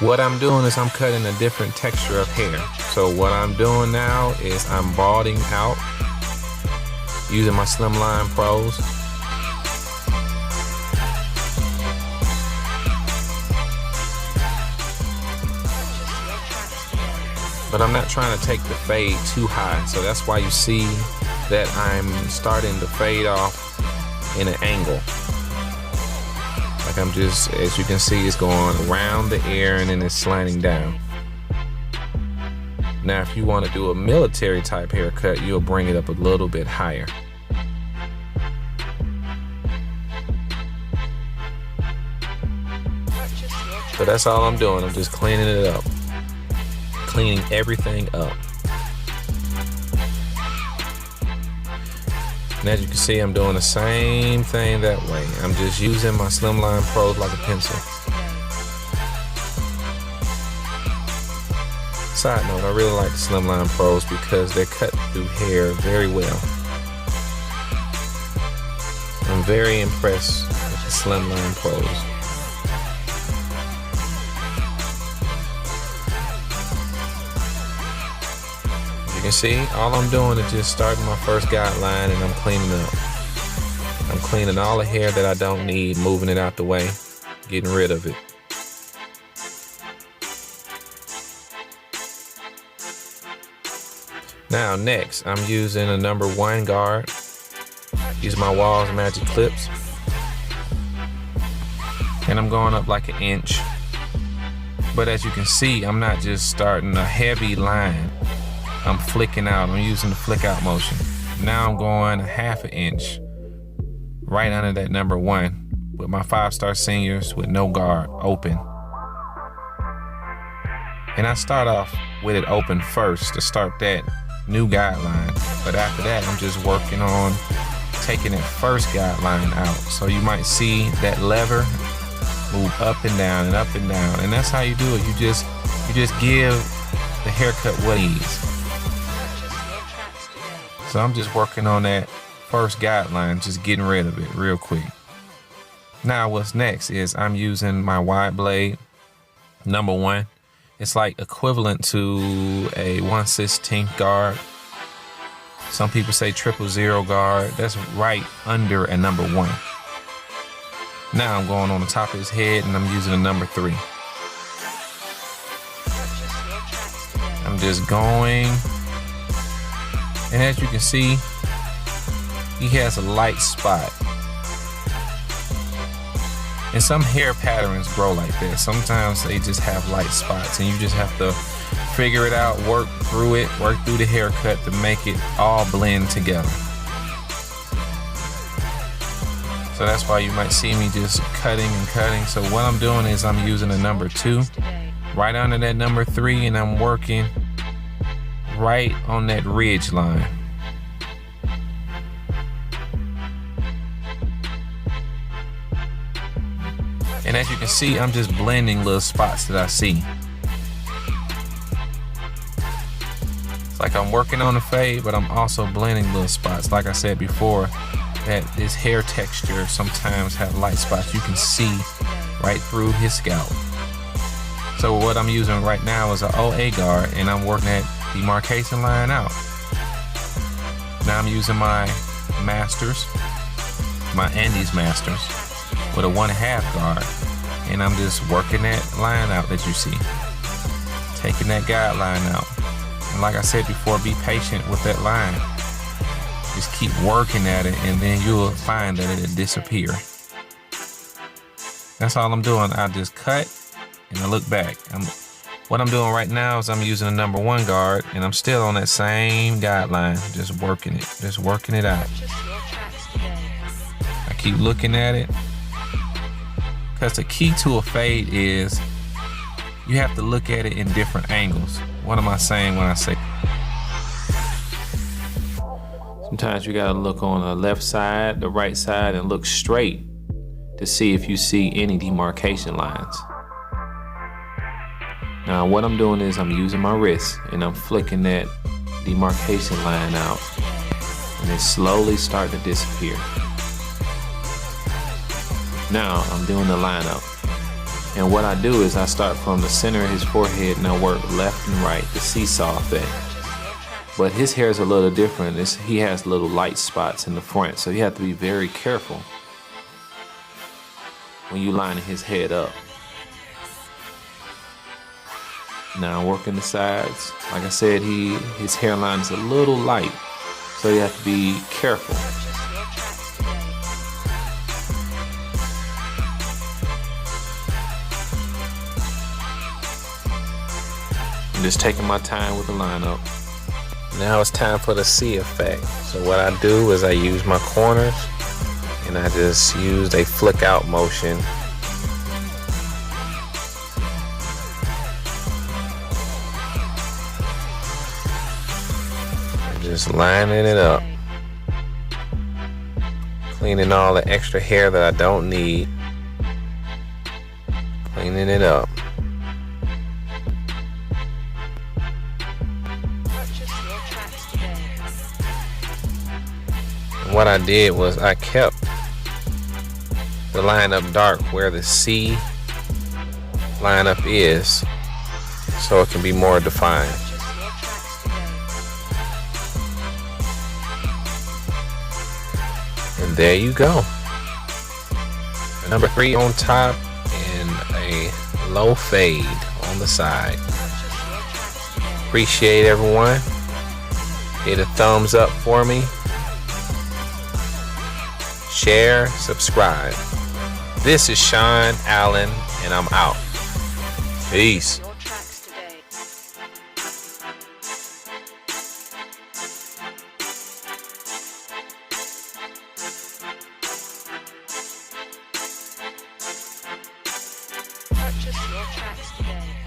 What I'm doing is I'm cutting a different texture of hair. So what I'm doing now is I'm balding out using my Slimline Pros. But I'm not trying to take the fade too high. So that's why you see that I'm starting to fade off in an angle. Like I'm just, as you can see, it's going around the ear and then it's slanting down. Now, if you want to do a military type haircut, you'll bring it up a little bit higher. So that's all I'm doing. I'm just cleaning it up. Cleaning everything up. And as you can see, I'm doing the same thing that way. I'm just using my Slimline Pros like a pencil. Side note, I really like the Slimline Pros because they cut through hair very well. I'm very impressed with the Slimline Pros. You can see, all I'm doing is just starting my first guideline and I'm cleaning up. I'm cleaning all the hair that I don't need, moving it out the way, getting rid of it. Now next, I'm using a number 1 guard. Use my Walls Magic Clips. And I'm going up like an inch. But as you can see, I'm not just starting a heavy line. I'm flicking out. I'm using the flick out motion. Now I'm going a half an inch right under that number 1 with my 5-star seniors with no guard open. And I start off with it open first to start that new guideline. But after that, I'm just working on taking that first guideline out. So you might see that lever move up and down and up and down. And that's how you do it. You just give the haircut what it is. So I'm just working on that first guideline, just getting rid of it real quick. Now what's next is I'm using my wide blade, number 1. It's like equivalent to a 1/16 guard. Some people say 000 guard. That's right under a number 1. Now I'm going on the top of his head and I'm using a number 3. I'm just going. And as you can see, he has a light spot. And some hair patterns grow like that. Sometimes they just have light spots and you just have to figure it out, work through it, work through the haircut to make it all blend together. So that's why you might see me just cutting and cutting. So what I'm doing is I'm using a number 2 right under that number 3 and I'm working right on that ridge line. And as you can see, I'm just blending little spots that I see. It's like I'm working on the fade, but I'm also blending little spots. Like I said before, that this hair texture sometimes have light spots you can see right through his scalp. So what I'm using right now is an OA guard and I'm working that demarcation line out. Now I'm using my Masters, my Andes Masters with a 1/2 guard and I'm just working that line out that you see. Taking that guideline out. And like I said before, be patient with that line. Just keep working at it and then you'll find that it'll disappear. That's all I'm doing. I just cut and I look back. What I'm doing right now is I'm using a number 1 guard and I'm still on that same guideline, just working it out. I keep looking at it because the key to a fade is you have to look at it in different angles. What am I saying when I say? Sometimes you gotta look on the left side, the right side, and look straight to see if you see any demarcation lines. Now what I'm doing is I'm using my wrist and I'm flicking that demarcation line out and it's slowly starting to disappear. Now I'm doing the lineup. And what I do is I start from the center of his forehead and I work left and right, the seesaw effect. But his hair is a little different. He has little light spots in the front, so you have to be very careful when you line his head up. Now working the sides. Like I said, his hairline is a little light, so you have to be careful. I'm just taking my time with the lineup. Now it's time for the C effect. So what I do is I use my corners and I just use a flick out motion. Just lining it up, cleaning all the extra hair that I don't need, cleaning it up. And what I did was I kept the lineup dark where the C lineup is, so it can be more defined. And there you go. Number 3 on top and a low fade on the side. Appreciate everyone. Hit a thumbs up for me. Share, subscribe. This is Sean Allen and I'm out. Peace. Purchase your tracks today.